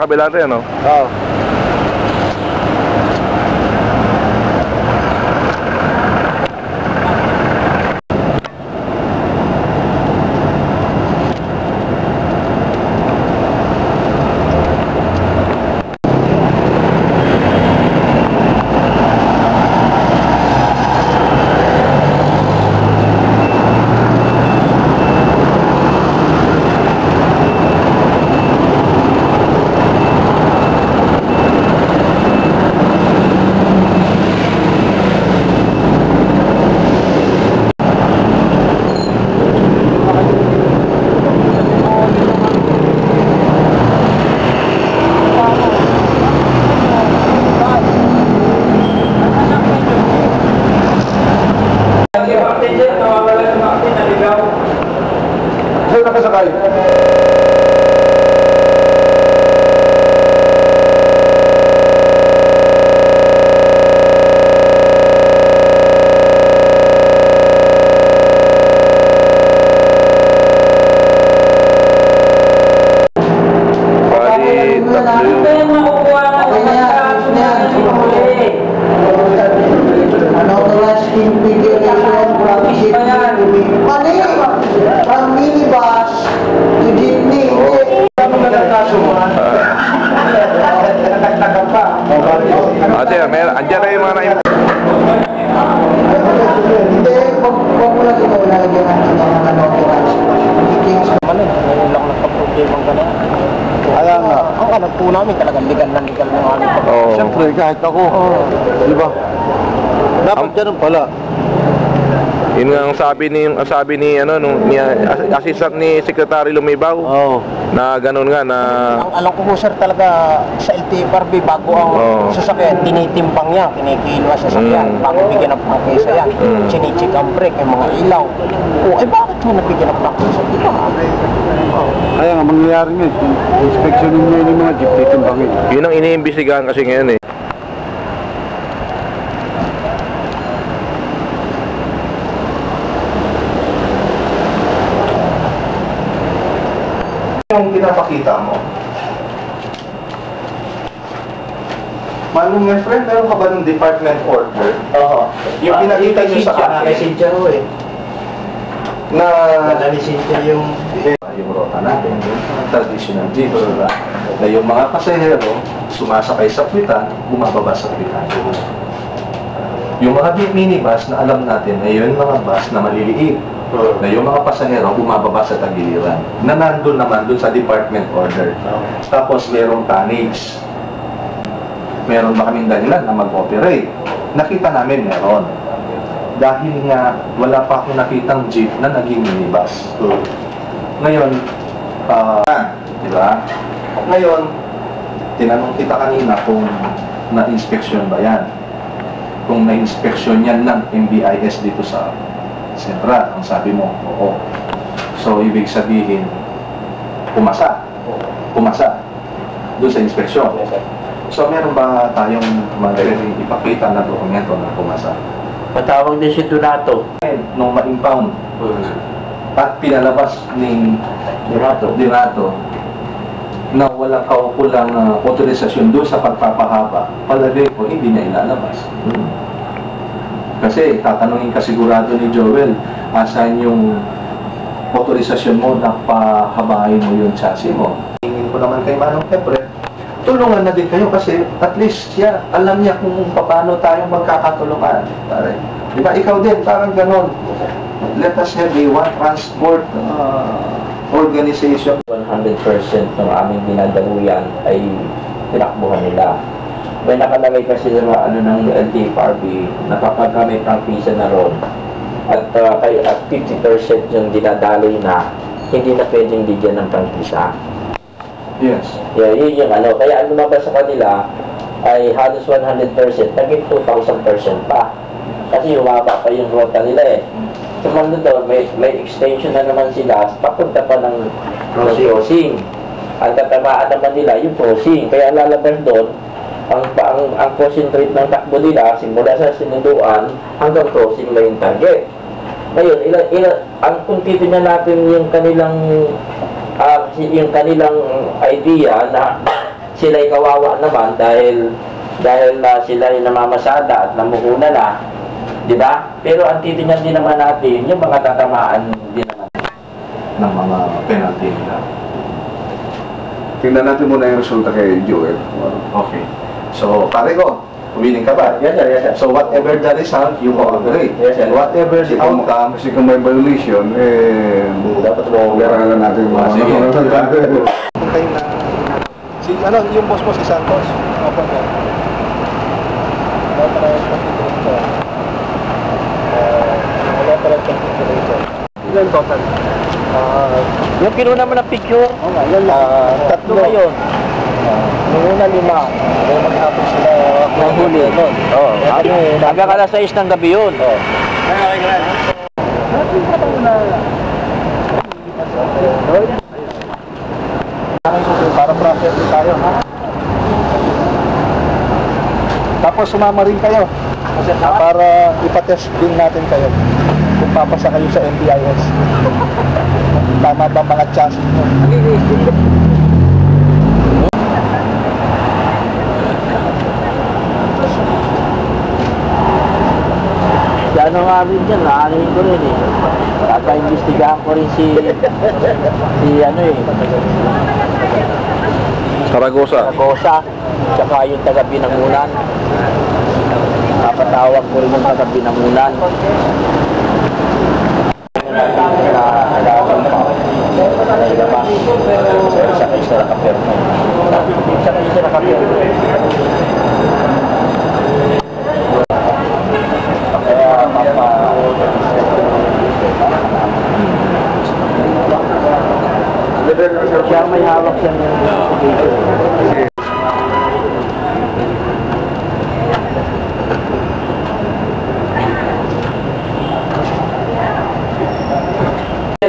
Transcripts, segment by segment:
kabila rin, no? Oo. Saan nakasakay? Ate, andyan na yung mga na-import. Hindi, huwag mo lang ito lalagyan natin ng mga notarized. Ngayon lang nagpa-problema ka na. Kaya nga. Ang anak po namin talagang legal ng aming pag- Oo. Siyempre, kahit ako. Di ba? Dapat ganun pala. Yun nga ang sabi ni ano ni assistant ni Secretary Lumibaw Oo. na gano'n nga na Ang alam ko po sir talaga sa LTFRB bago ang sasakyan, tinitimbang yan, kinikilos sa sasakyan, bago bigyan ng prangkisa yan, chinichik ang brake, yung mga ilaw. O, eh bakit mo nabigyan ng prangkisa? Di ba? Kaya nga, mangyayari nga. Inspeksyonin nyo yung mga jeep, titimbangin. yun ang iniimbestigahan kasi ngayon eh. Yung pinapakita mo. Manong yan, friend, meron ka ba ng department order? Oo. Yung pinakita nyo sa akin. Lisensya ho eh. Na Lisensya yung... yung rota natin, yung traditional jeep, na yung mga pasahero sumasakay sa kwitan, bumababa sa kwitan. Yung mga minibus na alam natin na yun mga bus na maliliit, na yung mga pasahero bumababa sa tagiliran, na nandun naman dun sa department order. Tapos merong tonnage. Meron ba kaming dahilan na mag-operate? Nakita namin meron. Dahil nga wala pa akong nakitang jeep na naging minibus. Ngayon, di ba? Ngayon, tinanong kita kanina kung na-inspeksyon ba yan. Kung na-inspeksyon yan ng MBIS dito sa Sentral, ang sabi mo, oo. So, ibig sabihin, pumasa. Pumasa. Doon sa inspeksyon. So, meron ba tayong magaling ipakita na dokumento na pumasa? Matawag din si Donato. Nung ma-impound, at pinalabas ni Donato na walang kaukulang autorisasyon doon sa pagpapahaba, palagay ko, hindi niya ilalabas. Kasi tatanungin kasigurado ni Joel, asan yung autorisasyon mo na pahabain mo yung chassis mo? Tingin ko naman kay Manong Pepre, tulungan na din kayo kasi at least siya, alam niya kung paano tayo magkakatulungan. Diba, ikaw din, parang ganon. Let us have a one transport organization. 100% ng aming dinadaluyan ay tinakbuhan nila. May nakalagay kasi sa ng LTFRB na kapag may prangkisa na ron at 50% yung dinadaloy na, hindi na pwedeng bigyan ng prangkisa. Yes. Yeah, yun yung kaya ang lumabas sa kanila ay halos 100%, naging 2,000% pa. Kasi humaba pa yung rota nila eh. Sumunod doon, may extension na naman sila, papunta pa ng crossing. Ang tatamaan naman nila, yung crossing. Kaya lalabas doon, ang concentrate ng takbo nila, simula sa sinunduan, hanggang crossing na yung target. Ngayon, kung titignan natin yung kanilang idea na sila'y kawawa naman dahil sila'y namamasada at namuhuna na, di ba? Pero ang titingnan din naman natin, yung mga tatamaan din naman ng mga penalty nila. Tingnan natin muna yung resulta kay Joel. Okay. So, pare ko, willing ka ba? Yes, sir, yes, sir. So, whatever the result, you cooperate. Yes, sir. And whatever the outcome, Kasi kung may violation, Dapat mo kailangan natin sige. Si, yung boss mo si Santos? Opo, sir. Ilan total? Yung kinuna mo ng picture, tatlo ngayon. Yung una 5. Kaya mag-hapon sila nahuli. Hanggang alas 6 ng gabi yun. Para process din tayo, ha? Tapos sumama rin kayo para ipatest din natin kayo kung papasa kayo sa NBIS. Tama ba mga chassis nyo? Ano nga rin dyan, naanin ko rin eh. Kaka-investigahan ko rin si Saragosa. tsaka yung taga-Binangunan. Napatawag ko rin yung taga-Binangunan. Isa nakapirma. Siya may hawak siya ng investigator.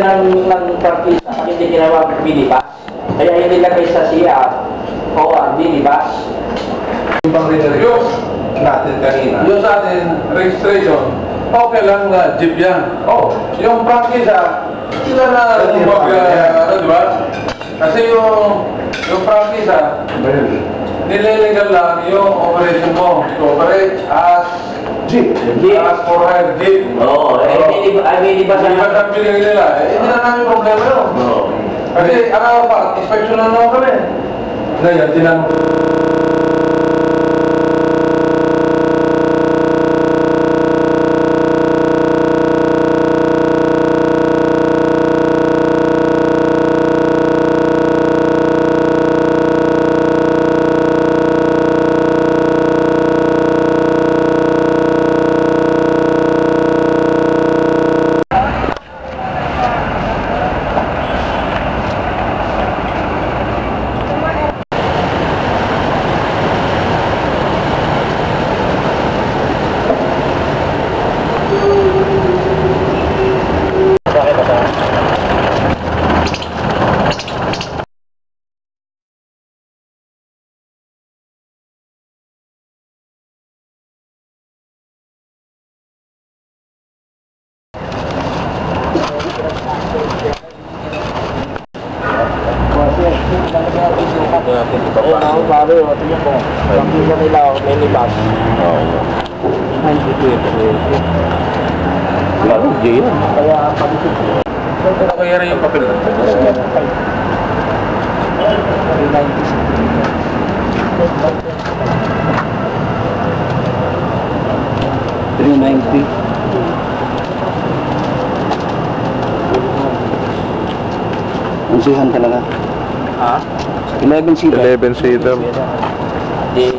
ng practice na hindi ginawa binibas. Kaya hindi lagay sa CR o binibas. Yung bang rinaryo natin kanina. Yung sa atin, registration, okay lang na jeep yan. Oh, Yung practice sila na di ba? Kasi yung practice nililigal lang yung operation mo. To operate as jeep. as for hire jeep. Oo, binibas Hindi ba ang pinili nila? Hindi na namin problema yun. Kasi inspection na naman kami. Ngayon, tinanong Nakita nila may libas. Lalo, Jay yan. Kaya pag-isip ko. kaya rin yung papel. Unsihan talaga. Ha? 11 seater. 11 seater. Di.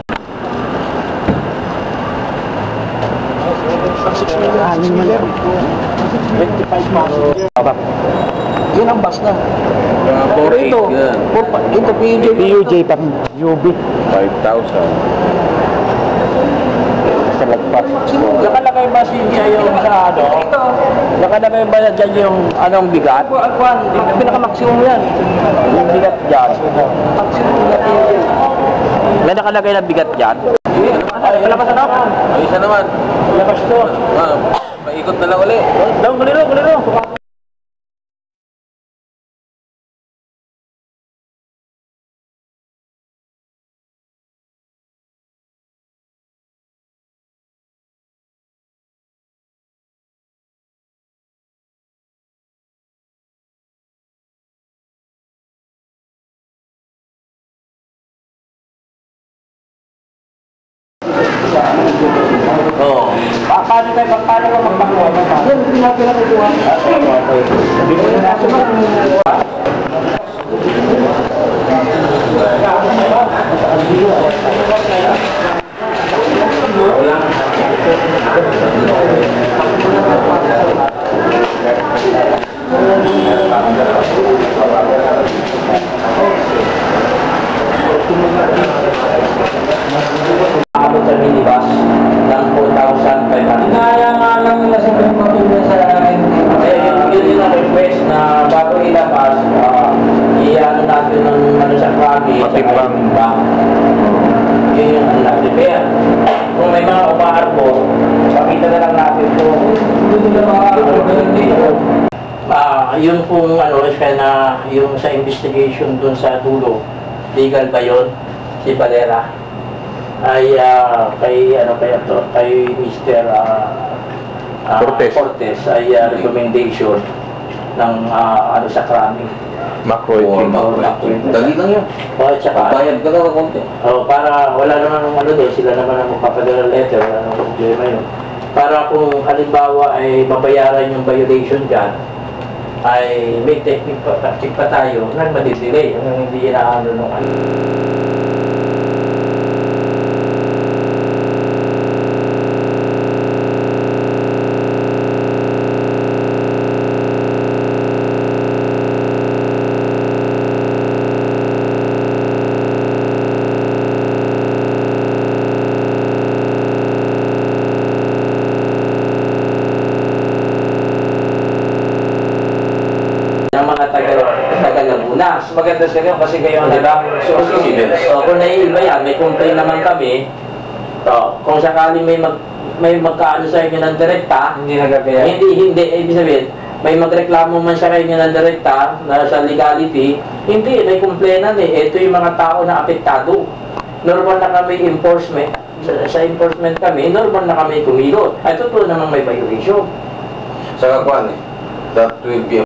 Anin man yan. 25 passenger. Yun ang bus na. Ito, ito PUJ pa. UB. 5,000. Sa lagpas. Nakalagay ba siya yung sa ano? Nakalagay ba dyan yung anong bigat? Pinaka-maximum yan. Yung bigat dyan. May nakalagay na bigat dyan? Labas na ako. Isa naman. Labas to. Paikot na lang ulit. Kuliro. Oo. Paano ka magpakuha? Yan, pinapinakuha. Sabi ko na Abot sa minibus ng 4,500. Kaya nga lang nila sa pagpapinda sa akin. Yun din ang request na bago ilabas, i-ano natin ng ano sa krami, sa Patimbang. patimbang. Yun yung ano natin. Kaya, kung may mga umaarbo, pakita na lang natin kung Hindi nila makakalaw dito. yun pong ano, kaya na yung sa investigation dun sa dulo, legal ba yun? Si Valera ay kay Mr. Cortez. Ay recommendation ng ano sa krami. Macro Dali lang yun. O at saka Bayad ka lang ng konti. para wala naman ng ano doon, sila naman ang magpapadala letter, wala nang problema yun. Para kung halimbawa ay babayaran yung violation dyan, ay may technique pa tayo na madidelay hanggang hindi inaano nung ano. Ng mga taga-Laguna. Maganda sa ganyan kasi kayo ang kung naiiba yan, may complaint naman kami. Kung sakali may magkaano sa inyo ng direkta, Hindi nagagaya. hindi, ibig sabihin, may magreklamo man sa inyo ng direkta na sa legality, hindi, may complainant Ito yung mga tao na apektado. Normal na kami enforcement. Sa enforcement kami, normal na kami kumilot. Ay, totoo namang may violation. Sa kakuan that will be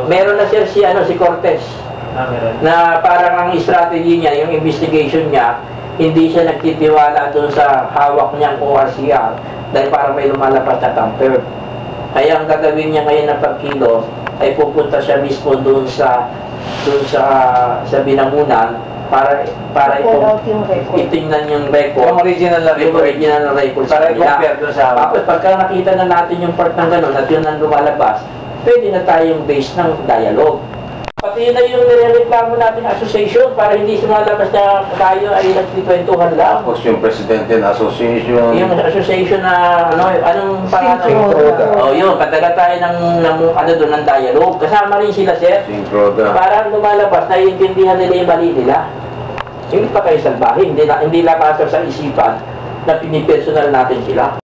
Meron na si Cortez. Na parang ang strategy niya, yung investigation niya, hindi siya nagtitiwala doon sa hawak niyang ORCR dahil parang may lumalabas na tamper. Kaya ang gagawin niya ngayon na pagkilos ay pupunta siya mismo doon sa binangunan para itingnan yung record. Yung original na Yung original na records Para nila. i-compare doon sa Tapos pagka nakita na natin yung part ng gano'n at yun ang lumalabas, pwede na tayong base ng dialogue. Pati na yung nireklamo natin association para hindi sumalabas na tayo ay nagkikwentuhan lang. tapos yung presidente ng association. Yung association na anong pangalan? Yun, pataga tayo ng ano doon ng dialogue. Kasama rin sila, sir. Syncroda. Para lumalabas, naiintindihan nila yung mali nila. Hindi pa kayo salbahin, hindi lapasok sa isipan na pinipersonal natin sila.